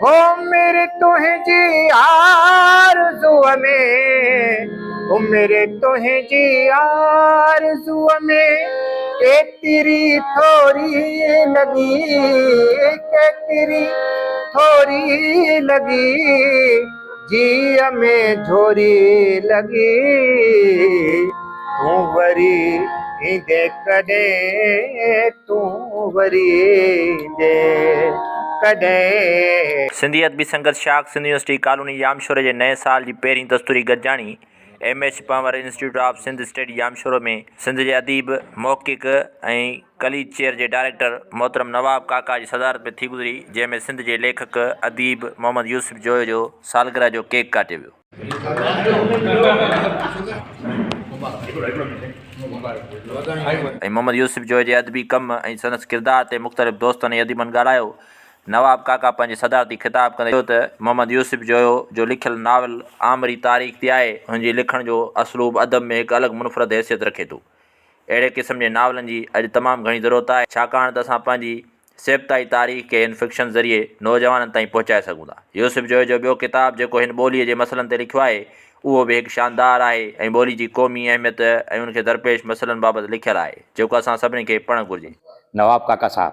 हो मेरे तुझी आरज़ू में, हो मेरे तुझी आरज़ू में केतिरी थोरी लगी, केतिरी थोरी लगी, जीअ में झोरी लगी। तू वरी ईंदे कॾहिं, तू वरी ईंदे कॾहिं। सिंधियत बि संघर्ष शाख सिंध यूनिवर्सिटी कॉलोनी यामशोर जे नए साल जी पहिरीं दस्तूरी गॾिजाणी M H. Panhwar institute of Sindh state Jamshoro में सिंध जे अदीब मौक़िक़ ऐं कलीद चेयर जे डायरेक्टर मोहतरम नवाब काका जी सदारत में थी गुज़री, जंहिंमें सिंध जे लेखक अदीब मोहम्मद यूसुफ जोयो जो सालगिरह जो केक काटियो वियो। ऐं मोहम्मद यूसुफ जोयो जे अदबी कम ऐं संदसि किरदार ते मुख़्तलिफ़ दोस्तनि ऐं अदीबनि ॻाल्हायो। नवाब काका पंहिंजे सदारती ख़िताब कंदे चयो त मोहम्मद यूसुफ जोयो जो लिखियलु नावल आमरी तारीख़ ते आहे, हुनजी लिखण जो असलूब अदब में हिकु अलॻि मुनफ़रद हैसियत रखे थो। अहिड़े क़िस्म जे नावलनि जी अॼु तमामु घणी ज़रूरत आहे, छाकाणि त असां पंहिंजी सेबताई तारीख़ खे हिन फिक्शन ज़रिए नौजवाननि ताईं पहुचाए सघूं था। यूसुफ जोयो जो ॿियो किताबु जेको हिन ॿोलीअ जे मसइलनि ते लिखियो आहे, उहो बि हिकु शानदार आहे ऐं ॿोली जी क़ौमी अहमियत ऐं उनखे दरपेश मसइलनि बाबति लिखियलु आहे, जेको असां सभिनी खे पढ़णु घुरिजे। नवाब काका साहब।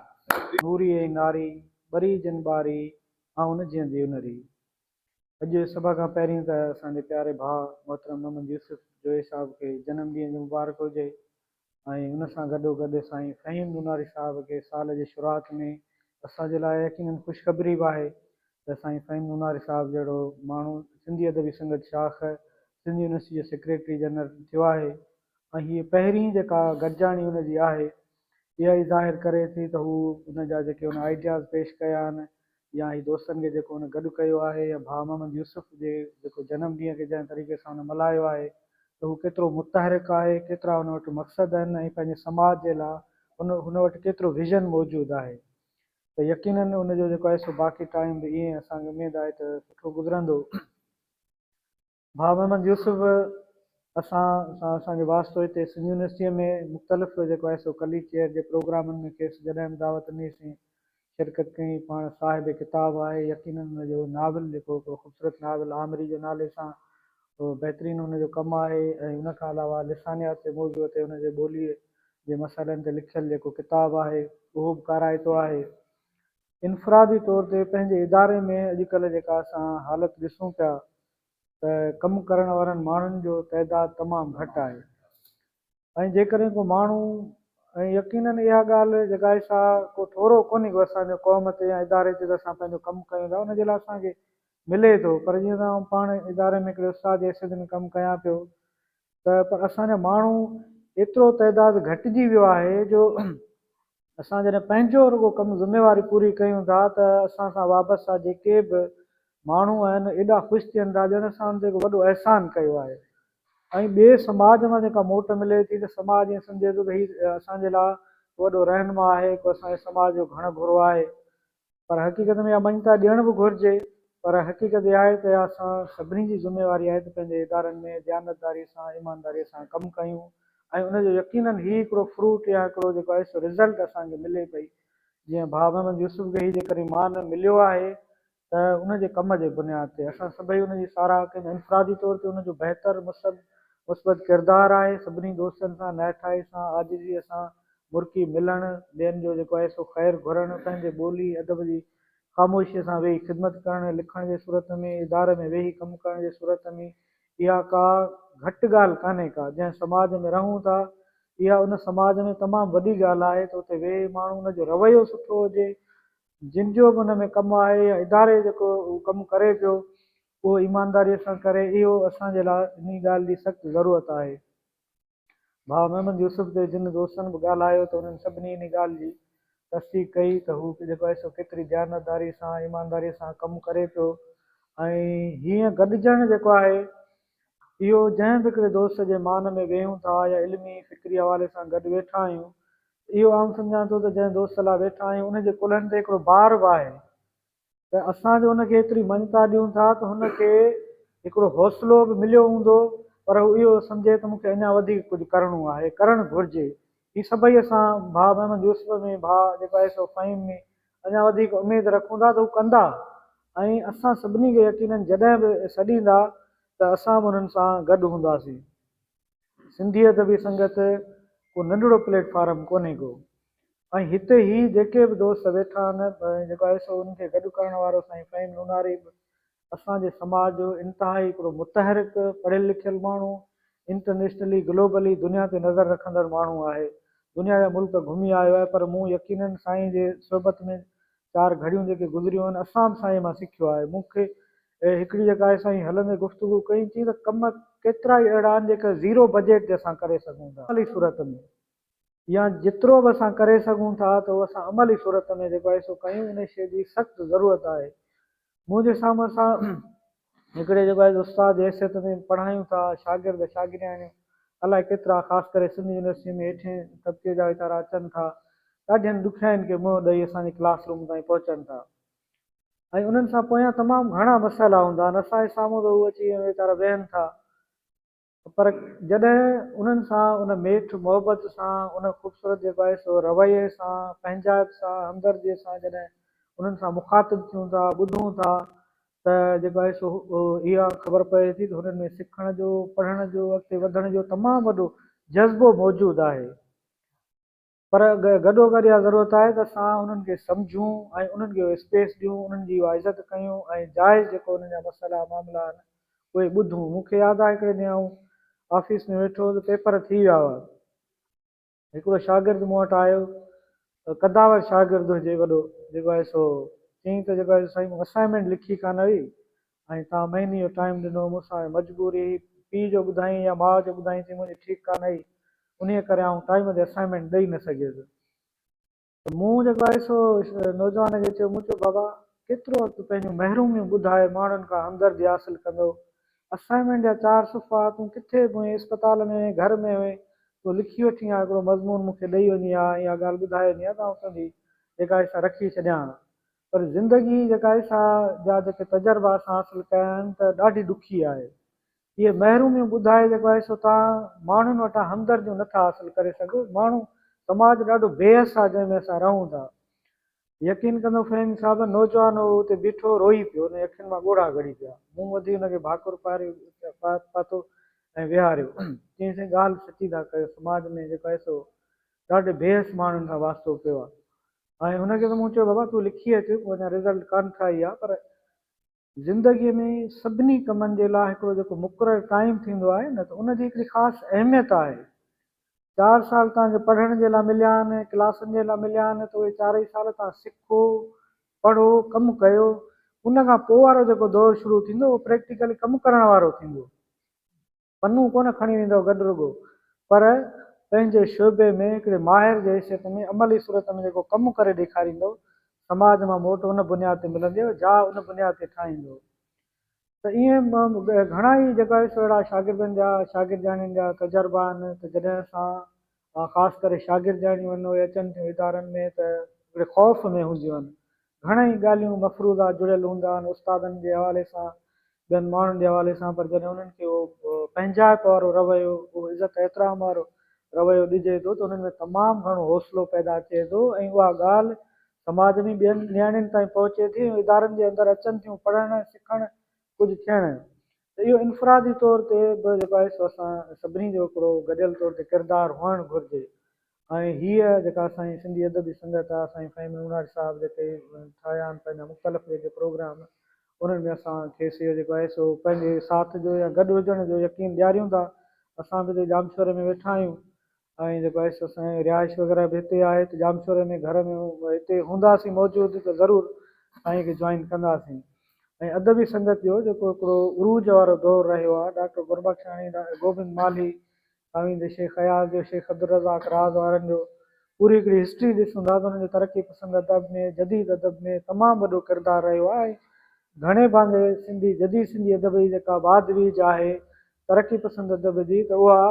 नूरी नारी बरी जन बारी ऐं जीअंदी उनरी। अॼु सभ खां पहिरीं त असांजे प्यारे भाउ मोहतरम मोहम्मद यूसुफ जोए साहिब खे जनम ॾींहं जो मुबारक हुजे ऐं उन सां गॾोगॾु साईं फ़हीम नूनारी साहिब खे साल जी शुरूआत में असांजे लाइ यकीनन ख़ुशख़बरी बि आहे त साईं फ़हीम नूनारी साहिब जहिड़ो माण्हू सिंधी अदबी संगत शाख सिंधी यूनिवर्सिटी जो सेक्रेटरी जनरल थियो आहे ऐं हीअ पहिरीं जेका गॾिजाणी हुनजी आहे, इहा ई ज़ाहिर करे थी त हू हुन जा जेके हुन आइडियाज़ पेश कया आहिनि या ही दोस्तनि खे जेको हुन गॾु कयो आहे, या भाउ मोहम्मद यूसुफ जे जेको जनम ॾींहं खे जंहिं तरीक़े सां हुन मल्हायो आहे त हू केतिरो मुतहरिक आहे, केतिरा हुन वटि मक़सद आहिनि ऐं पंहिंजे समाज जे लाइ हुन वटि केतिरो विज़न मौजूदु आहे। त यकीनन हुनजो जेको आहे सो बाक़ी टाइम बि ईअं असांखे उमेदु आहे त सुठो गुज़रंदो। भाउ मोहम्मद यूसुफ असांजो वास्तो हिते सिंध यूनिवर्सिटीअ में मुख़्तलिफ़ जेको आहे सो कली चेयर जे प्रोग्रामनि में खेसि जॾहिं बि दावत ॾिनीसीं शिरकत कई। पाण साहिब किताबु आहे, यकीनन हुनजो नावल जेको हिकिड़ो ख़ूबसूरत नावल आमरी जे नाले सां उहो बहितरीनु हुनजो कमु आहे ऐं हुन खां अलावा लिसानियात ते मौज़ूअ ते हुनजे ॿोलीअ जे मसइलनि ते लिखियलु जेको किताबु आहे उहो बि काराइतो आहे। इनफ़रादी तौर ते पंहिंजे इदारे में अॼुकल्ह जेका असां हालत ॾिसूं पिया त कमु करण वारनि माण्हुनि जो तइदादु तमामु घटि आहे ऐं जेकॾहिं को माण्हू ऐं यकीनन इहा ॻाल्हि जेका आहे सा को थोरो कोन्हे को असांजो क़ौम ते या इदारे ते त असां पंहिंजो कमु कयूं था, हुनजे लाइ असांखे मिले थो। पर जीअं त पाण इदारे में हिकिड़े उस्ताद जे हैसियत में कमु कयां पियो त पर असांजा माण्हू एतिरो तइदादु घटिजी वियो आहे जो असां जॾहिं पंहिंजो रुगो कमु ज़िम्मेवारी पूरी कयूं था त असां सां वाबस्ता जेके बि माण्हू आहिनि एॾा ख़ुशि थियनि था ॼण असां हुन ते हिकु वॾो अहसान कयो आहे ऐं ॿिए समाज मां जेका मोट मिले थी त समाज ईअं सम्झे थो त हीउ असांजे लाइ वॾो रहनुमा आहे, को असांजे समाज जो घणो घुरो आहे। पर हक़ीक़त में इहा मञता ॾियण बि घुरिजे, पर हक़ीक़त इहा आहे त असां सभिनी जी ज़िम्मेवारी आहे त पंहिंजे इदारनि में दयानतदारीअ सां ईमानदारीअ सां कमु कयूं ऐं उनजो यकीनन हीउ हिकिड़ो फ्रूट या हिकिड़ो जेको आहे सो रिज़ल्ट असांखे मिले पई। जीअं भाउ मोहम्मद यूसुफ खे हीउ जेकॾहिं मान मिलियो आहे त उनजे कम जे बुनियाद ते असां सभई उनजी साराह कयूं। इनफ़रादी तौर ते उनजो बहितर मुस्बत किरदारु आहे, सभिनी दोस्तनि सां नाइठाई सां आजिज़ीअ सां मुर्की मिलणु, ॿियनि जो जेको आहे सो ख़ैरु घुरणु, पंहिंजे ॿोली अदब जी ख़ामोशीअ सां वेही ख़िदमत करणु, लिखण जे सूरत में इदारे में वेही कमु करण जे सूरत में इहा का घटि ॻाल्हि कान्हे का। जंहिं समाज में रहूं था इहा उन समाज में तमामु वॾी ॻाल्हि आहे त उते वेही माण्हू उनजो रवैयो सुठो हुजे, जिन जो बि हुन में कमु आहे या इदारे जेको कमु करे पियो उहो ईमानदारीअ सां करे, इहो असांजे लाइ इन ॻाल्हि जी सख़्तु ज़रूरत आहे। भाउ मोहम्मद यूसुफ ते जिन दोस्तनि बि ॻाल्हायो त उन्हनि सभिनी इन ॻाल्हि जी तस्दीक कई त हू जेको आहे सो केतिरी दयानतदारी सां ईमानदारीअ सां कमु करे पियो ऐं हीअं गॾिजणु जेको आहे इहो जंहिं बि हिकिड़े दोस्त जे मान में वेहूं था या इल्मी फ़िक्री हवाले सां गॾु वेठा आहियूं, इहो आउं सम्झां थो त जंहिं दोस्त लाइ वेठा आहियूं उनजे कुल्हनि ते हिकिड़ो बार बि आहे त असांजो हुनखे एतिरी मञता ॾियूं था त हुनखे हिकिड़ो हौसलो बि मिलियो हूंदो, पर हू इहो सम्झे त मूंखे अञा वधीक कुझु करिणो आहे, करणु घुरिजे। ही सभई असां भाउ मोहम्मद यूसुफ में, भाउ जेको आहे सो फ़हीम में अञा वधीक उमेदु रखूं था त हू कंदा ऐं असां सभिनी खे यकीनन जॾहिं बि सॾींदा त असां बि उन्हनि सां गॾु हूंदासीं। सिंधी अदबी संगत को नंढिड़ो प्लेटफॉर्म कोन्हे को, ऐं हिते ई जेके बि दोस्त वेठा आहिनि जेको आहे सो उनखे गॾु करण वारो साईं फ़हीम लुनारी बि असांजे समाज जो इंतिहाई हिकिड़ो मुतहरिक पढ़ियलु लिखियलु माण्हू, इंटरनेशनली ग्लोबली दुनिया ते नज़र रखंदड़ माण्हू आहे। दुनिया जा मुल्क घुमी आयो आहे, पर मूं यकीनन साईं जे सोबत में 4 घड़ियूं जेके गुज़रियूं आहिनि असां बि साईं मां सिखियो आहे। मूंखे हिकिड़ी जेका आहे साईं हलंदे गुफ़्तगू कई थी त कम केतिरा ई अहिड़ा आहिनि जेके 0 बजेट ते असां करे सघूं था अमली सूरत में, या जेतिरो बि असां करे सघूं था त उहो असां अमली सूरत में जेको आहे सो कयूं। इन शइ जी सख़्तु ज़रूरत आहे। मुंहिंजे साम्हूं असां हिकिड़े जेको आहे उस्ताद हैसियत में पढ़ायूं था, शागिर्द शागिर्दियाणियूं अलाए केतिरा, ख़ासि करे सिंध यूनिवर्सिटी में हेठि तबिके जा वीचारा अचनि था, ॾाढियुनि ॾुखियाईनि खे मुंहुं ॾेई असांजे क्लास रूम ताईं पहुचनि था। ऐं उन्हनि सां पोयां तमामु घणा मसइला हूंदा आहिनि, असांजे साम्हूं त उहे अची वीचारा वेहनि था, पर जॾहिं उन्हनि सां उन मेठ मोहबत सां, उन ख़ूबसूरत जेको आहे सो रवैये सां, पंहिंजाइप सां, हमदर्दीअ सां जॾहिं उन्हनि सां मुखातिब थियूं था, ॿुधूं था, त जेको आहे सो इहा ख़बर पए थी त हुननि में सिखण जो, पढ़ण जो, अॻिते वधण जो तमामु वॾो जज़्बो मौजूदु आहे। पर गॾो गॾु इहा ज़रूरत आहे त असां उन्हनि खे सम्झूं ऐं उन्हनि खे स्पेस ॾियूं, उन्हनि जी उहा इज़त कयूं ऐं जाइज़ जेको उन्हनि जा मसइला मामला आहिनि उहे ॿुधूं। मूंखे यादि आहे हिकिड़े ॾींहुं आऊं ऑफिस में वेठो त पेपर थी विया हुआ, हिकिड़ो शागिर्द मूं वटि आयो, कदावर शागिर्द हुजे वॾो, जेको आहे सो चईं त जेको आहे साईं असाइनमेंट लिखी कान हुई ऐं तव्हां महीने जो टाइम ॾिनो, मूंसां मजबूरी पीउ जो ॿुधाई या माउ जो ॿुधाई थी मुंहिंजी ठीकु कान हुई, उन करे आउं टाइम ते असाइनमेंट ॾेई न सघियुसि। त मूं जेको आहे सो नौजवान खे चयो, मूं चयो बाबा केतिरो वक़्तु पंहिंजूं महिरूमियूं ॿुधाए माण्हुनि खां हमदर्दी हासिलु कंदो, असाइनमेंट जा 4 सुफ़ा तूं किथे बि अस्पताल में घर में हुए तूं लिखी वठी आहे, हिकिड़ो मज़मून मूंखे ॾेई वञी आहे, इहा ॻाल्हि ॿुधाए वञी आहे त आउं तुंहिंजी जेका आहे सा रखी छॾियां। पर ज़िंदगी जेका आहे सा जा जेके तजुर्बा असां हासिलु कया आहिनि त ॾाढी ॾुखी आहे। इहे महिरूमियूं ॿुधाए जेको आहे सो तव्हां माण्हुनि वटां हमदर्दियूं नथा हासिलु करे सघो। माण्हू समाज ॾाढो बेहस आहे जंहिंमें असां रहूं था। यकीन कंदो फ़हीम साहिब, नौजवान हो उते बीठो रोई पियो, हुन अखियुनि मां ॻोढ़ा गड़ी पिया, मूं वधी हुनखे भाकुर पातो ऐं विहारियो। चईंसि ॻाल्हि सची था कयो, समाज में जेको आहे सो ॾाढे बेहस माण्हुनि सां वास्तो पियो आहे। ऐं हुनखे त मूं चयो बाबा तूं लिखी अचु, अञा रिज़ल्ट कान ठाही आहे, पर ज़िंदगीअ में सभिनी कमनि जे लाइ हिकिड़ो जेको मुक़ररु टाइम थींदो आहे न, त उनजी हिकिड़ी ख़ासि अहमियत आहे। 4 साल तव्हांखे पढ़ण जे लाइ मिलिया आहिनि, क्लासनि जे लाइ मिलिया आहिनि, त उहे 4 ई साल तव्हां सिखो, पढ़ो, कमु कयो। उन खां पोइ वारो जेको दौरु शुरू थींदो उहो प्रैक्टिकली कमु करण वारो थींदो। पन्नू कोन खणी वेंदव गॾु रुगो, पर पंहिंजे शोबे में हिकिड़े माहिर जे हैसियत में अमली सूरत में जेको कमु करे ॾेखारींदो, समाज मां मोट उन बुनियाद ते मिलंदव, जा उन बुनियाद ते ठाहींदो। त ईअं घणा ई जेका आहे सो अहिड़ा शागिर्दनि जा, शागिर्दियाणियुनि जा तजुर्बा आहिनि त जॾहिं असां ख़ासि करे शागिर्दियाणियूं आहिनि उहे अचनि थियूं इदारनि में त हिकिड़े ख़ौफ़ में हूंदियूं आहिनि। घणेई ॻाल्हियूं मफ़रूज़ा जुड़ियल हूंदा आहिनि उस्तादनि जे हवाले सां, ॿियनि माण्हुनि जे हवाले सां, पर जॾहिं उन्हनि खे उहो पंहिंजाइप वारो रवैयो, उहो इज़त एतिराम वारो रवैयो ॾिजे थो त उन्हनि में तमामु घणो हौसलो पैदा थिए थो ऐं उहा ॻाल्हि समाज में ॿियनि नियाणियुनि ताईं पहुचे थी, इदारनि जे अंदरि अचनि थियूं पढ़णु सिखणु कुझु थियणु। त इहो इनफ़रादी तौर ते बि जेको आहे सो असां सभिनी जो हिकिड़ो गॾियल तौर ते किरदारु हुअणु घुरिजे। ऐं हीअ जेका असांजी सिंधी अदबी संगत आहे, असांजी फ़हीम लुनारी साहिबु जेके ठाहिया आहिनि पंहिंजा मुख़्तलिफ़ जेके प्रोग्राम, उन्हनि में असांखे जेको आहे सो पंहिंजे साथ जो या गॾु हुजण जो यकीन ॾियारियूं था। असां बि हिते जामशोरे में वेठा आहियूं ऐं जेको आहे सो असांजी रिहाइश वग़ैरह बि हिते आहे, त जामशोरे में घर में हिते हूंदासीं मौजूदु त ज़रूरु साईं खे जॉइन कंदासीं। ऐं अदबी संगत जो जेको हिकिड़ो उरूज वारो दौरु रहियो आहे, डॉक्टर गुरबख्शाणी, गोबिंद माली, आमीद शेख अयाज़ जो, शेख अब्दुल रज़ाक राज़ वारनि जो पूरी हिकिड़ी हिस्ट्री ॾिसूं था त उन्हनि जो तरक़ी पसंदि अदब में, जदीद अदब में तमामु वॾो किरदारु रहियो आहे। घणे भाङे सिंधी जदीद सिंधी अदब जी जेका बादवीज आहे तरक़ी पसंदि अदब जी, त उहा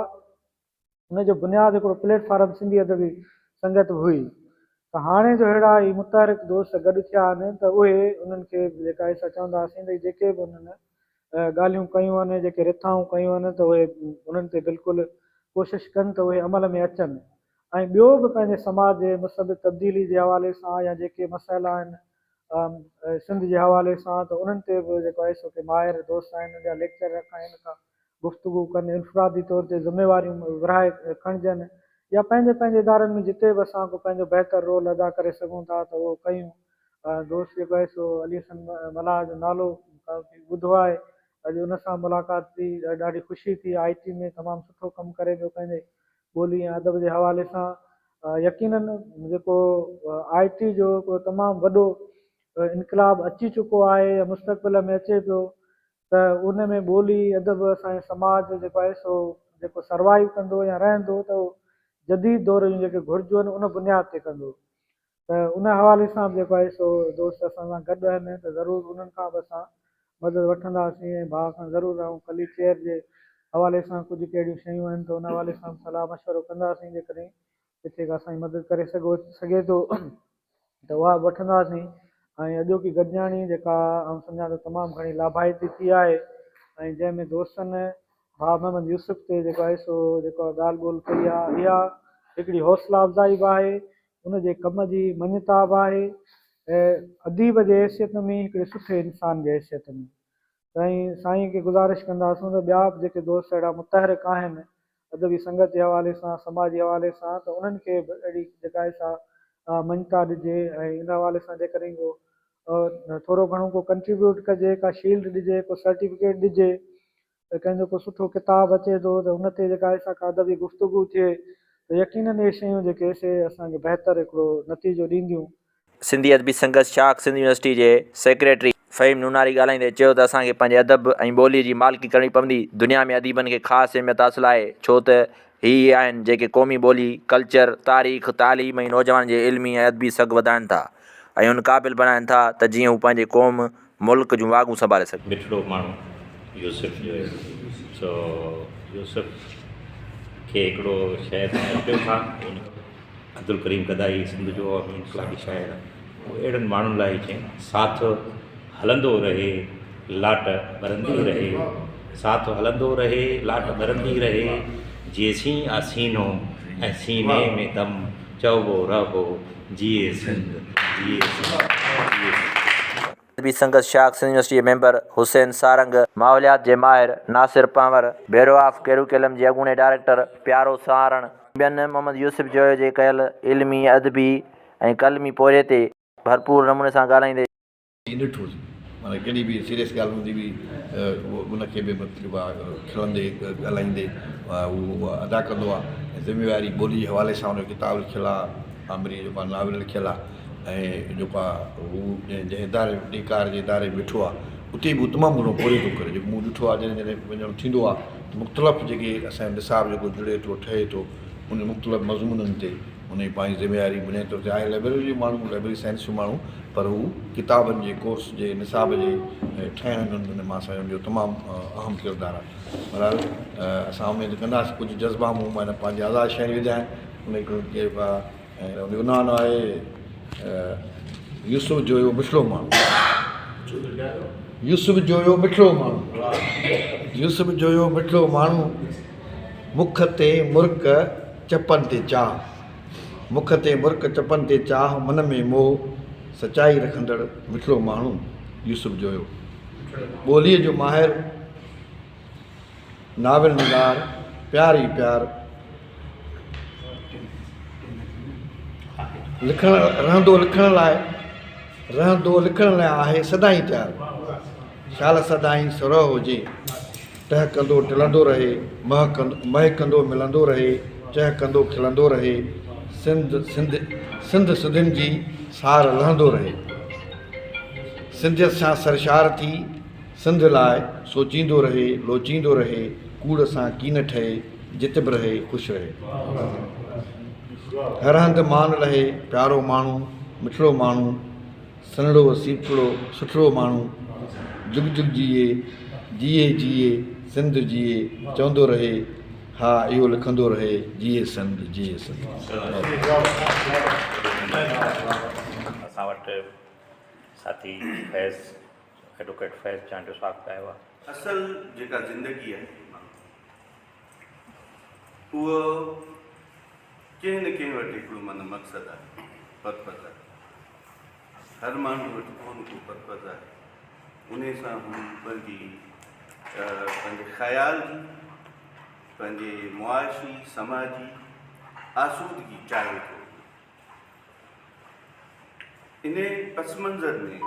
उनजो बुनियादु हिकिड़ो प्लेटफॉर्म सिंधी अदबी संगत हुई। त हाणे जो अहिड़ा ई मुतहरिक दोस्त गॾु थिया आहिनि त उहे उन्हनि खे जेका आहे चवंदासीं भई जेके बि उन्हनि ॻाल्हियूं कयूं आहिनि, जेके रिथाऊं कयूं आहिनि, त उहे उन्हनि ते बिल्कुलु कोशिशि कनि त उहे अमल में अचनि। ऐं ॿियो बि पंहिंजे समाज जे मुसबित तब्दीली जे हवाले सां या जेके मसइला आहिनि सिंध जे हवाले सां त उन्हनि ते बि जेको आहे सो के माहिर दोस्त आहिनि जा लेक्चर रखाइनि का गुफ़्तगू कनि इनफरादी तौर ते ज़िम्मेवारियूं विराए खणिजनि या पंहिंजे पंहिंजे इदारनि में जिते बि असां को पंहिंजो बहितर रोल अदा करे सघूं था त उहो कयूं। दोस्त जेको आहे सो अली हसन मलाह जो नालो काफ़ी ॿुधो आहे, अॼु उन सां मुलाक़ात थी, ॾाढी ख़ुशी थी। IT में तमामु सुठो कमु करे पियो पंहिंजे ॿोली ऐं अदब जे हवाले सां। यकीनन जेको IT जो को तमामु वॾो इनकलाब अची चुको आहे या मुस्तक़बिल में अचे पियो, त उन में ॿोली अदब असांजे समाज जेको आहे सो जेको सर्वाइव कंदो या रहंदो त उहो जदीद दौर जूं जेके घुरिजूं आहिनि उन बुनियाद ते कंदो। त उन हवाले सां बि जेको आहे सो दोस्त असां सां गॾु आहिनि, त ज़रूरु उन्हनि खां बि असां मदद वठंदासीं ऐं भाउ खां ज़रूरु ऐं कली चेयर जे हवाले सां कुझु कहिड़ियूं शयूं आहिनि त उन हवाले सां सलाह मशवरो कंदासीं, जेकॾहिं किथे का असांजी मदद करे सघे थो त उहा बि वठंदासीं। ऐं अॼोकी गॾिजाणी जेका आउं सम्झां थो तमामु घणी लाभाइती थी आहे, ऐं जंहिंमें दोस्तनि भाउ मोहम्मद यूसुफ ते जेको आहे सो जेको ॻाल्हि ॿोल कई आहे, इहा हिकिड़ी हौसला अफ़ज़ाई बि आहे, उनजे कम जी मञता बि आहे ऐं अदीब जे हैसियत में हिकिड़े सुठे इंसान जे हैसियत में। ऐं साईं खे गुज़ारिश कंदासूं त ॿिया बि जेके दोस्त अहिड़ा मुतहरिक आहिनि अदबी संगत जे हवाले सां, समाजी हवाले सां, त उन्हनि खे बि अहिड़ी जेका आहे सा मञता ॾिजे ऐं इन हवाले सां जेकॾहिं को थोरो घणो को कंट्रीब्यूट कजे, का शील्ड ॾिजे, को सर्टिफिकेट ॾिजे, त कंहिंजो को सुठो किताबु अचे थो त उन ते जेका आहे सा का अदबी गुफ़्तगू थिए त यकीनन इहे शयूं जेके से असांखे बहितर हिकिड़ो नतीजो ॾींदियूं। सिंधी अदबी संघर्ष शाख सिंध यूनिवर्सिटी जे सेक्रेटरी फ़हीम नूनारी ॻाल्हाईंदे चयो त असांखे पंहिंजे अदब ऐं ॿोलीअ जी मालिकी करणी पवंदी। दुनिया में अदीबनि खे ख़ासि अहमियत हासिलु आहे, छो त हीअ आहिनि जेके क़ौमी ॿोली, कल्चर, तारीख़, तालीम ऐं नौजवान जे इल्मी ऐं अदबी सघ वधाइनि था ऐं उन क़ाबिल बणाइनि था त जीअं हू पंहिंजे क़ौम मुल्क जूं वाॻूं संभाले सघे। मिठड़ो माण्हू यूसुफ जो आहे, सो यूसुफ खे हिकिड़ो शाइर पियो था, अब्दुल करीम कदाई सिंध जो और इनकलाबी शाइर, उहो अहिड़नि माण्हुनि लाइ चई साथ हलंदो रहे लाट ॿरंदी रहे, साथ हलंदो रहे लाट ॿरंदी रहे, जेसीं आसीनो ऐं सीने में दम चइबो रहो जिए सिंध जिए सिंध जिए सिंध। अदबी संघर्ष शाख सिंध यूनिवर्सिटी जे मेंबर हुसैन सारंग, माहौलियात जे माहिर नासिर पांवर, ब्यूरो ऑफ कैरिकुलम जे अॻूणे डायरेक्टर प्यारो सारण, ॿियनि मोहम्मद यूसुफ जोयो जे कयल इल्मी, अदबी ऐं कलमी पोजे ते भरपूर नमूने सां ॻाल्हाईंदे ॾिठो माना कहिड़ी बि सीरियस ॻाल्हि हूंदी हुई उनखे बि मतिलबु आहे खिलंदे ॻाल्हाईंदे उहो अदा कंदो आहे। ऐं ज़िम्मेवारी ॿोली जे हवाले सां उन किताबु लिखियलु आहे, आमिरी जेको आहे नाविल लिखियलु आहे, ऐं जेको आहे हू जंहिं इदारे ॾेकार जे इदारे में वेठो आहे उते बि तमामु घणो पूरो थो करे। जेको मूं ॾिठो आहे जॾहिं जॾहिं वञणु थींदो आहे त मुख़्तलिफ़ जेके असांजो निसाब जेको जुड़े थो ठहे थो उन मुख़्तलिफ़ मज़मूननि ते उन जी पंहिंजी ज़िम्मेवारी बुनियादी तौर ते आहे। लाइब्रेरी जो माण्हू, लाइब्रेरी साइंस जो माण्हू, पर हू किताबनि जे कोर्स जे निसाब जे ठाहिण मां असांजो जो तमामु अहम किरदारु आहे। बहरहाल असां उमेद कंदासीं कुझु जज़्बा मूं माना पंहिंजे आज़ादु शहर विधा आहिनि, उन जेको आहे ऐं उनजो नालो आहे यूसुफ जोयो मिठड़ो माण्हू, यूसुफ जोयो मिठड़ो माण्हू, यूसुफ जोयो मिठड़ो माण्हू, मुख ते मुर्क चपनि ते चाह, मुख ते मुर्क चपनि ते चाह, मन में मोह सचाई रखंदड़ मिठड़ो माण्हू यूसुफ जोयो। ॿोलीअ जो माहिर, नाविल निगार, प्यार ई प्यार, लिखण रहंदो लिखण लाइ आहे सदाईं तयारु, शाल सदाईं सुरह हुजे, टहकंदो टिलंदो रहे, महकंदो मिलंदो रहे, चहकंदो खिलंदो रहे, सिंध सुधियुनि जी सार लहंदो रहे, सिंधियत सां सरशार थी सिंध लाइ सोचींदो रहे, लोचींदो रहे, कूड़ सां कीन ठहे, जित बि रहे ख़ुशि रहे, हर हंधि मान रहे, प्यारो माण्हू मिठड़ो माण्हू, सनड़ो सीपड़ो सुठड़ो माण्हू, जुग जुग जिए जिए जिए सिंध जिए, चवंदो रहे हा इहो लिखंदो रहे जिए सिंध जिए सिंध। असां वटि साथी फैज़, एडवोकेट फैज़ चांड जो स्वागत आयो आहे। असल जेका ज़िंदगी आहे उहो कंहिं न कंहिं वटि हिकिड़ो माना मक़सदु आहे, पर्पज़ आहे। हर माण्हू वटि को न को पर्पज़ आहे उन सां हू पंहिंजी पंहिंजे ख़्याल जी पंहिंजे मुआशी समाजी आसूदगी चाहे थो। इन पस मंज़र में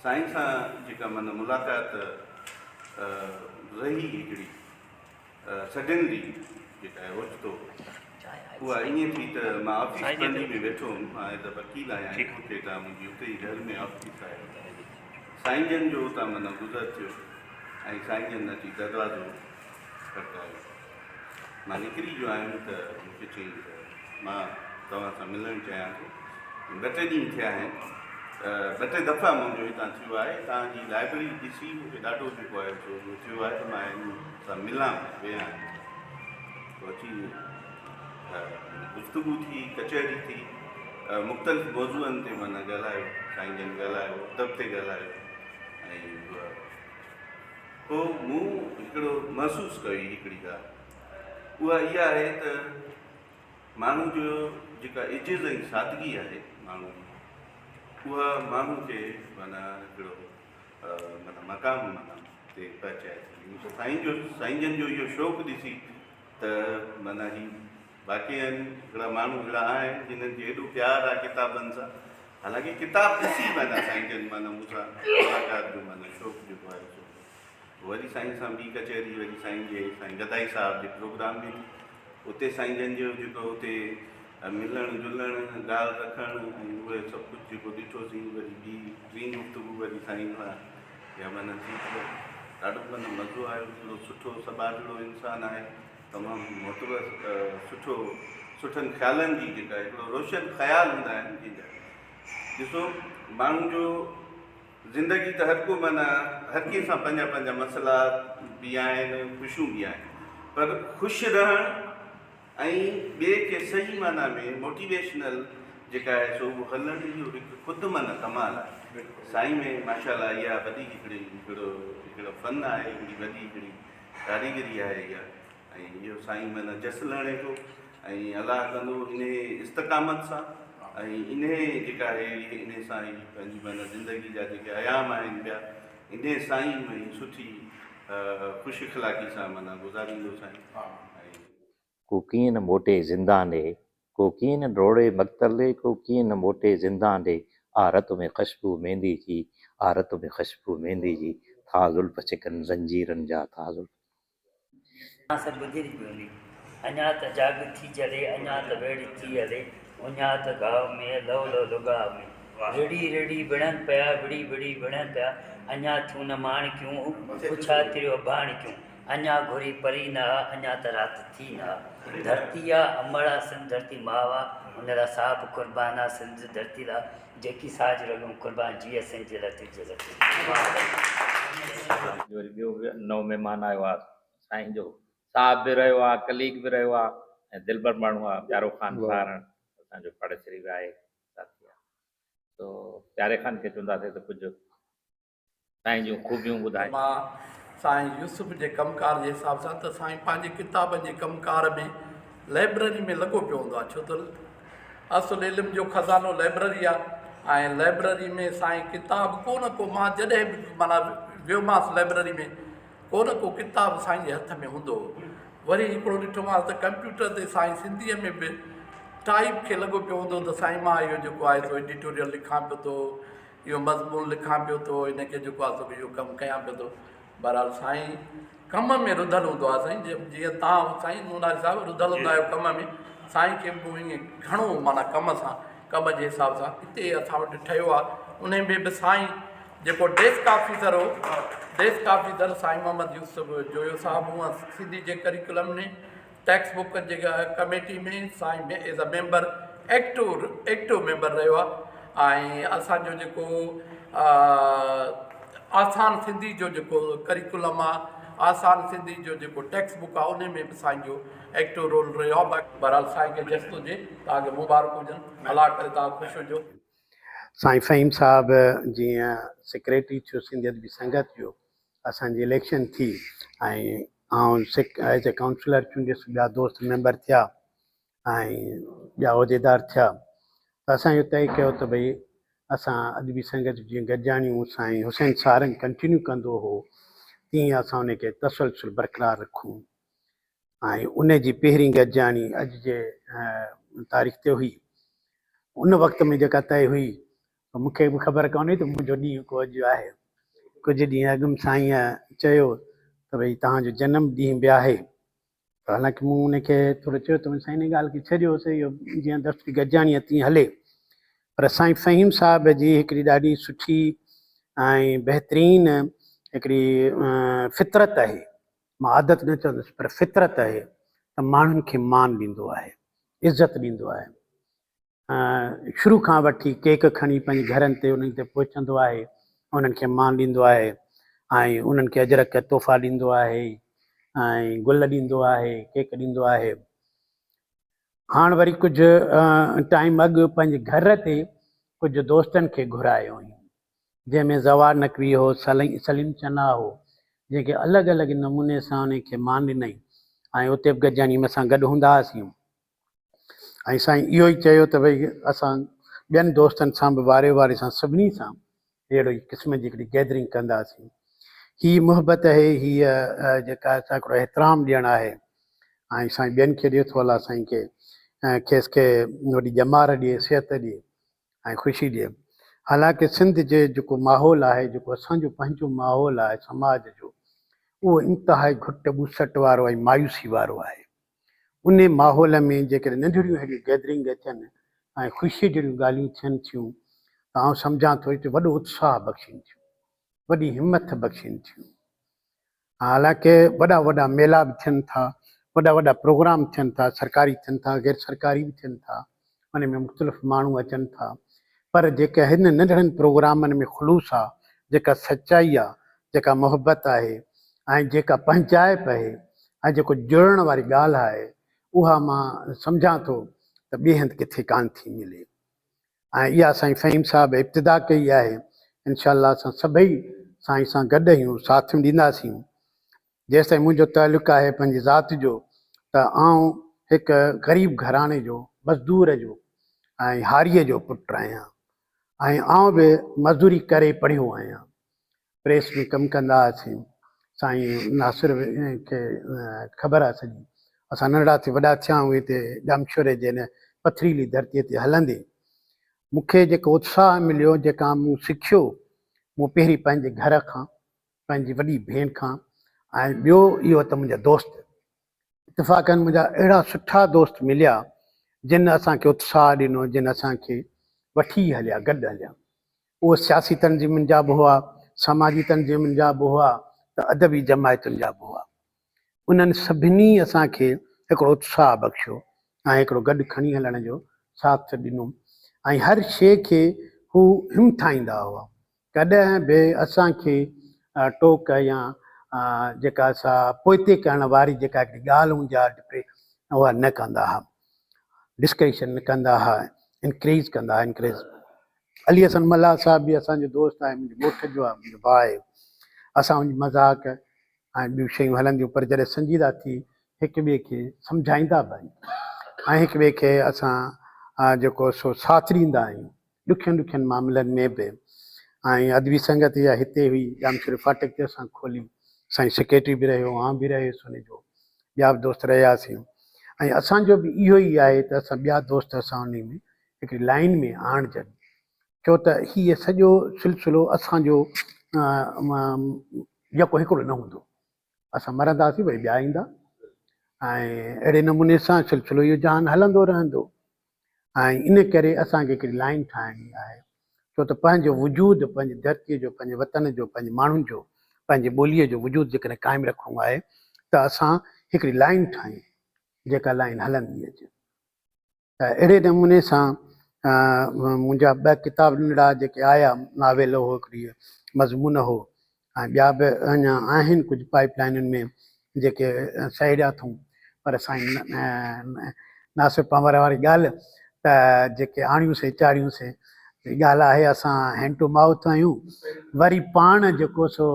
साईं सां जेका माना मुलाक़ात रही हिकिड़ी सडनली जेका आहे ओचितो उहा ईअं थी त मां ऑफिस पंहिंजी में वेठो हुउमि, मां एज़ अ वकील आहियां एडवोकेट आहे मुंहिंजी, उते ई घर में ऑफिस आहे। साईं जन जो उतां माना गुज़र थियो ऐं साईं जन अची दरवाज़ो खटकायो। मां निकिरी वियो आहियां त मूंखे चई त मां तव्हां सां मिलणु चाहियां थो। ॿ टे ॾींहं थिया आहिनि, ॿ टे दफ़ा मुंहिंजो हितां थियो आहे, तव्हांजी लाइब्रेरी ॾिसी मूंखे ॾाढो जेको आहे सो थियो आहे त मां हिन सां मिलां वेहां। पोइ अची गुफ़्तगू थी, कचहरी थी, मुख़्तलिफ़ मौज़ूअनि ते माना ॻाल्हायो, साईं जन ॻाल्हायो, अदब ते ॻाल्हायो ऐं पोइ मूं हिकिड़ो महसूसु कई हिकिड़ी ॻाल्हि, उहा इहा आहे त माण्हू जो जेका इज़त ऐं सादगी आहे माण्हू जी, उहा माण्हू खे माना हिकिड़ो माना मक़ाम माना ते पहुचाए थी। साईं जन जो इहो शौक़ु ॾिसी त माना ही बाक़ी आहिनि हिकिड़ा माण्हू अहिड़ा आहिनि जिन्हनि खे एॾो प्यारु आहे किताबनि सां, हालांकि किताब ॾिसी माना साईं जन माना मूंसां मुलाक़ात जो माना शौक़ु जेको आहे सो वरी साईं सां ॿी कचहरी, वरी साईं गदाई साहिब जे प्रोग्राम में उते साईं जन जो जेको उते मिलणु जुलणु ॻाल्हि रखणु ऐं उहे सभु कुझु जेको ॾिठोसीं, वरी ॿी टी गुफ़्तगू वरी साईं सां या माना थी ॾाढो माना मज़ो आयो। हिकिड़ो सुठो सबाहिड़ो इंसानु आहे, तमामु मोतबर सुठनि ख़्यालनि जी जेका हिकिड़ो रोशन ख़्याल हूंदा आहिनि जंहिंजा। ॾिसो माण्हू जो ज़िंदगी त हर को माना हर कंहिं सां पंहिंजा पंहिंजा मसइला बि आहिनि, ख़ुशियूं बि आहिनि, पर ख़ुशि रहणु ऐं ॿिए खे सही माना में मोटिवेशनल जेका आहे सो उहो हलणु इहो हिकु ख़ुदि माना कमाल आहे। साईं में माशाल्लाह इहा वॾी हिकिड़ो फ़न आहे, हिकिड़ी वॾी हिकिड़ी कारीगरी आहे इहा, ऐं इहो साईं माना जस लहणे थो ऐं अलाह कंदो इन इस्तक़ामत सां ऐं इन जेका आहे इन सां ई पंहिंजी माना ज़िंदगी जा जेके आयाम आहिनि ॿिया इन साईं में सुठी ख़ुशि इख़लाक़ी सां माना गुज़ारींदो साईं। को कीअं न मोटे ज़िंदाने, को कीअं न दौड़े मक़तले, को कीअं न मोटे ज़िंदाने, आरत में ख़ुशबू मेहंदी जी, आरत में ख़ुशबू मेहंदी जी, था ज़ुल्फ़ चिकन ज़ंजीरनि जा था ज़ुल्फ़। सभु गुज़िरी पियो हली, अञा त जाग थी जले, अञा त वेड़ी थी हले, अञा त गांव में लो लो लुगाव में रेड़ी रेड़ी विढ़नि पिया, विड़ी विड़ी विढ़नि पिया, अञा थियूं न माणिकियूं, पुछा तिरियो बाणिकियूं, अञा घुरी परी न, अञा त राति थी न। धरती आहे अमड़ा सिंध धरती मावा, हुन लाइ साहब कुर्बाना सिंध धरती लाइ जेकी साज लॻूं कुर्बान जीअ सिंध लती जे लती। ॿियो नओं महिमान आयो आहे साईं जो साहब बि रहियो आहे, कलीग बि रहियो आहे ऐं दिलबर माण्हू आहे प्यारो ख़ान सारण असांजो पड़ेसरी बि आहे साथी आहे। तो प्यारे ख़ान खे चवंदासीं त कुझु साईं जूं ख़ूबियूं ॿुधाए। मां साईं यूसुफ जे कमकार जे हिसाब सां त साईं पंहिंजे किताबनि जे कमकार में लाइब्रेरी में लॻो पियो हूंदो आहे, छो त असुल इल्म जो ख़ज़ानो लाइब्रेरी आहे ऐं लाइब्रेरी में साईं किताब को न को मां जॾहिं बि माना वियोमांसि लाइब्रेरी में को न को किताब साईं जे हथ में हूंदो हो। वरी हिकिड़ो ॾिठोमांसि त कंप्यूटर ते साईं सिंधीअ में बि टाइप खे लॻो पियो हूंदो त साईं मां इहो जेको आहे सो एडिटोरियल लिखां पियो थो, इहो मज़मून लिखां पियो थो, इनखे जेको आहे सो इहो कमु कयां पियो थो। बहरहाल साईं कम में रुधल हूंदो आहे साईं, जीअं तव्हां साईं नूनारी साहिबु रुधल हूंदा आहियो कम में, साईं खे बि ईअं घणो माना कम जे हिसाब सां हिते असां वटि ठहियो आहे। उन में बि साईं जेको डेस्क ऑफिसर हो, डेस्क ऑफिसर साईं मोहम्मद यूसुफ जोयो साहिबु हुआ सिंधी जे करिकुलम में टेक्स्ट बुक जे कमेटी में साईं as a member active member रहियो आहे। ऐं असांजो जेको आसान सिंधी जो जेको करिकुलम आहे, आसान सिंधी जो जेको टेक्स्ट बुक आहे उन में बि साईं जो एक्टिव रोल रहियो आहे। बहरहाल साईं खे जस्ट हुजे, तव्हांखे मुबारक हुजनि, अलाह करे तव्हां ख़ुशि हुजो। साईं फ़हीम साहिबु जीअं सेक्रेटरी थियो सिंधी अदबी संगत जो, असांजी इलेक्शन थी ऐं एज़ ए काउंसलर चूंडियुसि, ॿिया दोस्त मेंबर थिया ऐं ॿिया उहिदेदार थिया, त असां इहो तइ कयो त भई असां अदबी संगत जीअं गॾिजाणियूं साईं हुसैन सारंग कंटिन्यू कंदो हो तीअं असां उनखे तसलसल बरक़रार रखूं। ऐं उन जी पहिरीं गॾिजाणी अॼु जे तारीख़ ते हुई। उन वक़्त में जेका तय हुई मूंखे बि ख़बर कोन्हे त मुंहिंजो ॾींहुं को अॼु आहे। कुझु ॾींहं अॻु में साईं चयो त भई तव्हांजो जनम ॾींहुं बि आहे। त हालांकि मूं उनखे थोरो चयो त साईं इन ॻाल्हि खे छॾियोसीं, इहो जीअं दफ़्तरी गॾिजाणी आहे तीअं हले। पर साईं फ़हीम साहिब जी हिकिड़ी ॾाढी सुठी ऐं बहितरीन हिकिड़ी फितरत आहे। मां आदत न चवंदुसि पर फितरत आहे त माण्हुनि खे मान ॾींदो आहे, इज़त ॾींदो आहे। शुरू खां वठी केक खणी पंहिंजे घरनि ते उन्हनि ते पहुचंदो आहे, उन्हनि खे मान ॾींदो आहे ऐं उन्हनि खे अजरक तोहफ़ा ॾींदो आहे ऐं गुल ॾींदो आहे, केक ॾींदो आहे। हाणे वरी कुझु टाइम अॻु पंहिंजे घर ते कुझु दोस्तनि खे घुरायो हुई, जंहिंमें ज़वार नकवी हो, सलीम चना हो, जंहिंखे अलॻि अलॻि नमूने सां उनखे मान ॾिनई ऐं उते बि गॾिजाणी में असां गॾु हूंदा हुआसीं। ऐं साईं इहो ई चयो त भई असां ॿियनि दोस्तनि सां बि वारे वारे सां सभिनी सां अहिड़ो ई क़िस्म जी हिकिड़ी गैदरिंग कंदासीं। हीअ मुहबत आहे, हीअ जेका असां हिकिड़ो एतिराम ॾियणु आहे ऐं साईं ॿियनि खे ॾिए थो अला साईं खे खेसि खे वॾी ॼमार ॾिए, सिहत ॾिए ऐं ख़ुशी ॾिए। हालांकि सिंध जे जेको माहौल आहे, जेको असांजो पंहिंजो माहौल आहे समाज जो, उहो इंतिहाई घुट ॿुसट वारो ऐं मायूसी वारो आहे। उन माहौल में जेकॾहिं नंढड़ियूं अहिड़ियूं गैदरिंग अचनि ऐं ख़ुशी जहिड़ियूं ॻाल्हियूं थियनि थियूं त आउं सम्झां थो हिते वॾो उत्साह बख़्शीनि थियूं, वॾी हिमत बख़्शीनि थियूं। हालांकि वॾा वॾा मेला बि थियनि था, वॾा वॾा प्रोग्राम थियनि था, सरकारी थियनि था, गैर सरकारी बि थियनि था, उन में मुख़्तलिफ़ माण्हू अचनि था। पर जेका हिन नंढड़नि प्रोग्रामनि में ख़ुलूस आहे, जेका सचाई आहे, जेका मुहबत आहे ऐं जेका पंचाइप आहे ऐं जेको जुड़ण वारी ॻाल्हि आहे, उहा मां सम्झां थो त ॿिए हंधि किथे कान थी मिले। ऐं इहा साईं फ़हीम साहिबु इब्तिदा कई आहे। इनशा असां सभई साईं सां गॾु आहियूं, साथ ॾींदासीं। जेसि ताईं मुंहिंजो तालुक़ु आहे पंहिंजी ज़ात जो त आउं हिकु ग़रीब घराणे जो मज़दूर जो ऐं हारीअ जो पुटु आहियां ऐं आउं बि मज़दूरी करे पढ़ियो आहियां। प्रेस में कमु कंदा हुआसीं, साईं नासिर खे ख़बर आहे सॼी। असां नंढड़ा थी वॾा थिया आहियूं हिते जामशोरे जे हिन पथरीली धरतीअ ते हलंदे। मूंखे जेको उत्साह मिलियो, जेका मूं सिखियो, मूं पहिरीं पंहिंजे घर खां, पंहिंजी वॾी भेण खां, ऐं ॿियो इहो त मुंहिंजा दोस्त। इतफ़ाक़नि मुंहिंजा अहिड़ा सुठा दोस्त मिलिया जिन असांखे उत्साह ॾिनो, जिन असांखे वठी हलिया, गॾु हलिया। उहे सियासी तंज़ीमुनि जा बि हुआ, समाजी तंज़ीमुनि जा बि हुआ, त अदबी जमायतुनि जा बि हुआ। उन्हनि सभिनी असांखे हिकिड़ो उत्साह बख़्शियो ऐं हिकिड़ो गॾु खणी हलण जो साथ ॾिनो ऐं हर शइ खे हू हिमथाईंदा हुआ। कॾहिं बि असांखे टोक या जेका असां पोइते करण वारी जेका हिकिड़ी ॻाल्हि हूंदी आहे, उहा न कंदा हुआ, डिस्करेशन न कंदा हुआ, इनक्रेज कंदा हुआ, इनक्रेज। अली हसन मल्ला साहिब बि असांजो दोस्त आहे, मुंहिंजे ॻोठ जो आहे, मुंहिंजो भाउ आहे। असां उनजी मज़ाक ऐं ॿियूं शयूं हलंदियूं, पर जॾहिं संजीदा थी हिक ॿिए खे सम्झाईंदा बि आहियूं ऐं हिक ॿिए खे असां जेको सो साथ ॾींदा आहियूं ॾुखियनि ॾुखियनि मामलनि में बि। ऐं अदबी संगत इहा हिते हुई, जामशोरी फाटक ते असां खोली, साईं सेक्रेटरी बि रहियो, आउं बि रहियुसि हुनजो, ॿिया बि दोस्त रहियासीं। ऐं असांजो बि इहो ई आहे त असां ॿिया दोस्त असां उन में हिकिड़ी लाइन में आणिजनि, छो त हीअ सॼो सिलसिलो असांजो जेको हिकिड़ो न हूंदो। असां मरंदासीं वरी ॿिया ईंदा ऐं अहिड़े नमूने सां सिलसिलो इहो जहान हलंदो रहंदो। ऐं इन करे असांखे हिकिड़ी लाइन ठाहिणी आहे, छो त पंहिंजो वजूदु, पंहिंजी धरतीअ जो, पंहिंजे वतन जो, पंहिंजे माण्हुनि जो, पंहिंजे ॿोलीअ जो वजूदु जेकॾहिं क़ाइमु रखिणो आहे त असां हिकिड़ी लाइन ठाहियूं, जेका लाइन हलंदी अचे। त अहिड़े नमूने सां मुंहिंजा ॿ किताब नंढड़ा जेके आया, नावेल हो, हिकिड़ी मज़मून हो, ऐं ॿिया बि अञा आहिनि कुझु पाइप लाइनुनि में जेके सहेड़िया अथऊं। पर साईं नासिर पंवर वारी ॻाल्हि त जेके आणियूंसीं चाढ़ियूंसीं, ॻाल्हि आहे असां हैंड टू माउथ आहियूं, वरी पाण जेको सो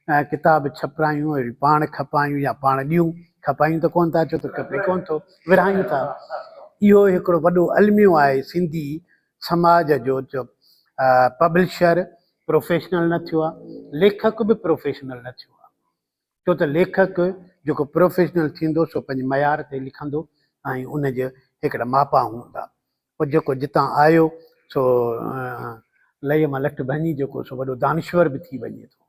किताब छपायूं, वरी पाण खपायूं या पाण ॾियूं, खपायूं त कोन था, छो त खपे कोन थो, विरहायूं था। इहो हिकिड़ो वॾो अलमियो आहे सिंधी समाज जो पब्लिशर प्रोफेशनल न थियो आहे, लेखक बि प्रोफेशनल न थियो आहे। छो त लेखक जेको प्रोफेशनल थींदो सो पंहिंजे मयार ते लिखंदो ऐं उनजा हिकिड़ा मापा हूंदा। पोइ जेको जितां आयो सो लईअ मां लठ भञी जेको सो वॾो दानिश्वर बि थी वञे थो,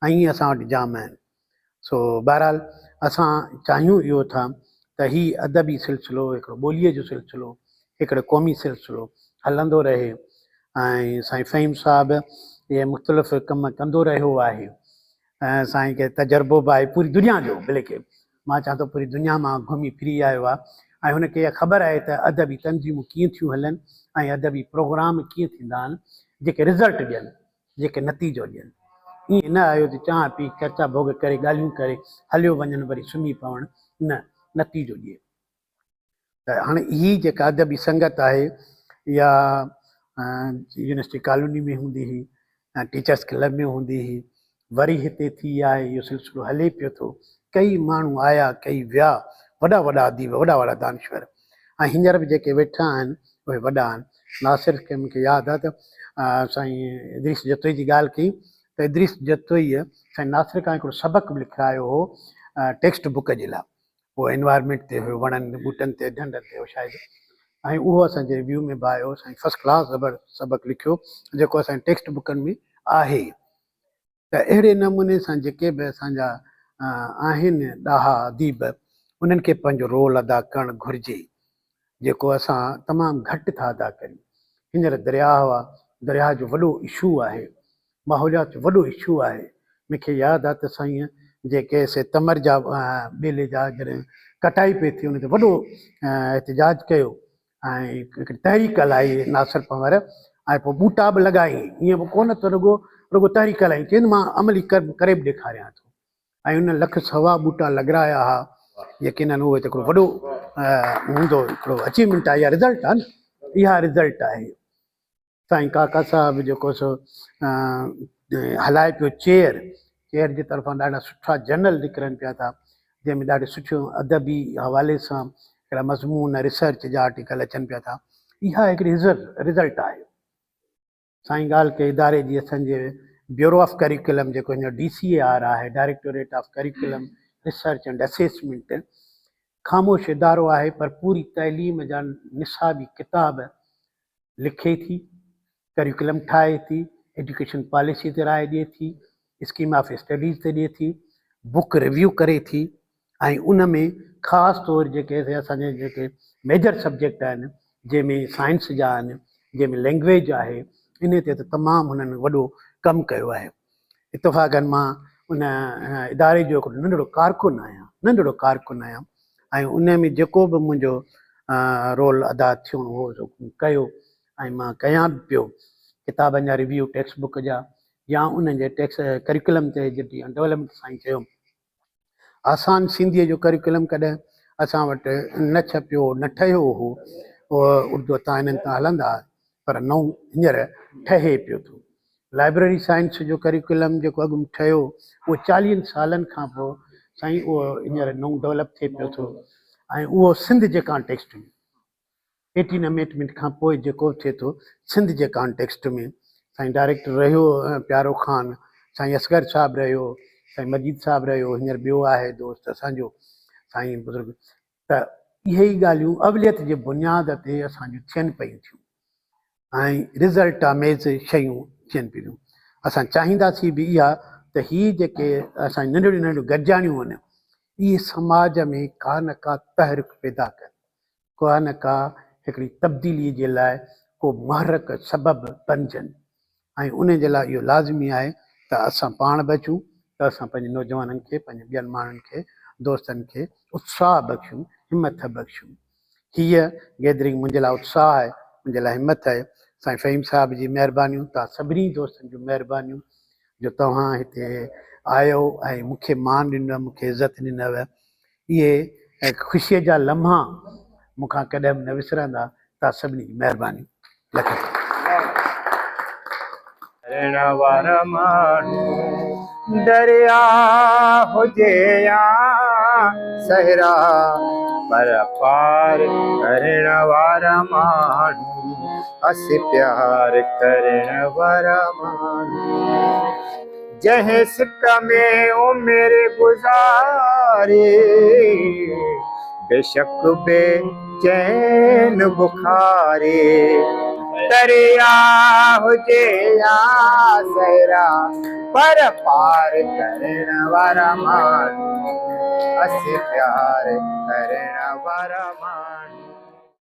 ऐं ईअं असां वटि जाम आहिनि। सो बहरहाल असां चाहियूं इहो था त हीउ अदबी सिलसिलो, हिकिड़ो ॿोलीअ जो सिलसिलो, हिकिड़ो क़ौमी सिलसिलो हलंदो रहे। ऐं साईं फ़हीम साहिबु इहे मुख़्तलिफ़ कम कंदो रहियो आहे। ऐं साईं खे तजुर्बो बि आहे पूरी दुनिया जो, बल्कि मां चवां थो पूरी दुनिया मां घुमी फिरी आयो आहे ऐं हुनखे इहा ख़बर आहे त अदबी तंज़ीमूं कीअं थियूं हलनि ऐं अदबी प्रोग्राम कीअं थींदा आहिनि जेके रिज़ल्ट ॾियनि, जेके नतीजो ॾियनि। ईअं न आयो त चांहि पी चर्चा भोग करे ॻाल्हियूं करे हलियो वञनि वरी सुम्ही पवणु, न, नतीजो ॾिए। त हाणे हीअ जेका अदबी संगत आहे इहा यूनिवर्सिटी कॉलोनी में हूंदी हुई ऐं टीचर्स क्लब में हूंदी हुई, वरी हिते थी आहे, इहो सिलसिलो हले पियो थो। कई माण्हू आया, कई विया, वॾा वॾा अदीब, वॾा वॾा दानिश्वर, ऐं हींअर बि जेके वेठा आहिनि उहे वॾा आहिनि। नासिर खे मूंखे यादि आहे त साईं इदरीस जतोई जी ॻाल्हि कई त इदरीस जतोईअ साईं नासिर खां हिकिड़ो सबक़ु बि लिखायो हो टेक्स्ट बुक जे लाइ, उहो एनवायरमेंट ते हुयो, वणनि ॿूटनि ते, ढंढ ते हो शायदि, ऐं उहो असांजे रिव्यू में बि आयो। साईं फस्ट क्लास सबक़ु लिखियो जेको असांजे टेक्स्ट बुकनि में आहे। त अहिड़े नमूने सां जेके बि असांजा आहिनि ॾाहा अदीब, उन्हनि खे पंहिंजो रोल अदा करणु घुरिजे, जेको असां तमामु घटि था अदा करियूं। हींअर दरियाह आहे, दरियाह जो वॾो इशू आहे, माहौलियात जो वॾो इशू आहे। मूंखे यादि आहे त साईं जेके सितंबर जा ॿेले जा जॾहिं कटाई पई थी उन ते वॾो एहतजाज कयो ऐं हिकिड़ी तहरीक हलाई नासिर पंवर, ऐं पोइ ॿूटा बि लॻाई। ईअं बि कोन त रुगो तहरीक हलाई, चवंदो मां अमली करे बि ॾेखारियां थो, ऐं उन 1.25 लख ॿूटा लॻाया हुआ। यकीनन उहो त हिकिड़ो वॾो हूंदो, हिकिड़ो अचीवमेंट आहे, इहा रिज़ल्ट आहे न, इहा रिज़ल्ट आहे। साईं काका साहिबु जेको सो हलाए पियो चेयर जे तरफ़ां ॾाढा सुठा जर्नल निकिरनि पिया था, जंहिंमें ॾाढे सुठियूं अदबी हवाले सां हिकिड़ा मज़मून रिसर्च जा आर्टिकल अचनि पिया था। इहा हिकिड़ी रिज़ल्ट आहे। साईं ॻाल्हि कई इदारे जी, असांजे ब्यूरो ऑफ करिकुलम जेको हींअर DCAR आहे, directorate of curriculum research and assessment, ख़ामोश इदारो आहे पर पूरी तइलीम जा निसाबी किताब लिखे थी, करिकुलम ठाहे थी, एजुकेशन पॉलिसी ते राय ॾिए थी, स्कीम ऑफ स्टडीज़ ते ॾिए थी, बुक रिव्यू करे थी, ऐं उन में ख़ासि तौरु जेके असांजे जेके मेजर सब्जेक्ट आहिनि, जंहिंमें साइंस जा आहिनि, जंहिंमें लैंग्वेज आहे, इन ते त तमामु हुननि वॾो कमु कयो आहे। इतफ़ाक़नि मां उन इदारे जो हिकिड़ो नंढिड़ो कारकुन आहियां ऐं उन में जेको बि मुंहिंजो रोल अदा थियणो हो कयो, ऐं मां कयां बि पियो। किताबनि जा रिव्यू टेक्स्ट बुक जा या उन्हनि जे करिकुलम ते डेवलपमेंट साईं चयो आसान सिंधीअ जो करिकुलम कॾहिं असां वटि न छपियो, न ठहियो हो, उर्दू तां हिननि तां हलंदा, पर नओं हींअर ठहे पियो थो। लाइब्रेरी साइंस जो करिकुलम जेको अॻु में ठहियो उहो 40 सालनि खां पोइ साईं उहो हींअर नओं डेवलप थिए पियो थो, ऐं उहो सिंध जे कॉन्टेक्स्ट में 18 अमेंडमेंट खां पोइ जेको थिए थो सिंध जे कॉन्टेक्स्ट में। साईं डायरेक्टर रहियो प्यारो ख़ान, साईं असगर साहिबु रहियो, साईं मजीद साहिबु रहियो, हींअर ॿियो आहे दोस्त असांजो साईं बुज़ुर्ग। त इहे ई ॻाल्हियूं अवलियत जे बुनियाद ते असांजूं थियनि पयूं थियूं ऐं रिज़ल्ट आमेज़ शयूं थियनि पियूं। असां चाहींदासीं बि इहा त हीअ जेके असां नंढिड़ियूं नंढियूं गॾिजाणियूं आहिनि, इहे समाज में का न का तहरीक पैदा कनि, का न का हिकिड़ी तब्दीलीअ जे लाइ को महरक सबबु बणिजनि, ऐं उन जे लाइ इहो लाज़मी आहे त असां पाण बि अचूं, त असां पंहिंजे नौजवाननि खे, पंहिंजे ॿियनि माण्हुनि खे, दोस्तनि खे उत्साह बख़्शूं, हिमत बख़्शूं। हीअ गैदरिंग मुंहिंजे लाइ उत्साह आहे, मुंहिंजे लाइ हिमत आहे। साईं फ़हीम साहिब जी महिरबानियूं, तव्हां सभिनी दोस्तनि जूं महिरबानियूं जो तव्हां हिते आयो ऐं मूंखे मान ॾिनव, मूंखे इज़त ॾिनव। इहे ख़ुशीअ जा लम्हा मूंखां कॾहिं बि न विसरंदा। तव्हां सभिनी जी महिरबानी। करण वारा माण्हू दरिया हुजे या सहरा, पर पार करण वारा माण्हू अस प्यार करण वारा माण्हू जंहिं सिक में उमिरि गुज़ारे बेशक बेचैन बुखारे दरिया हुजे या सहरा पर पार करण वारा माण्हू अस प्यार करण वारा माण्हू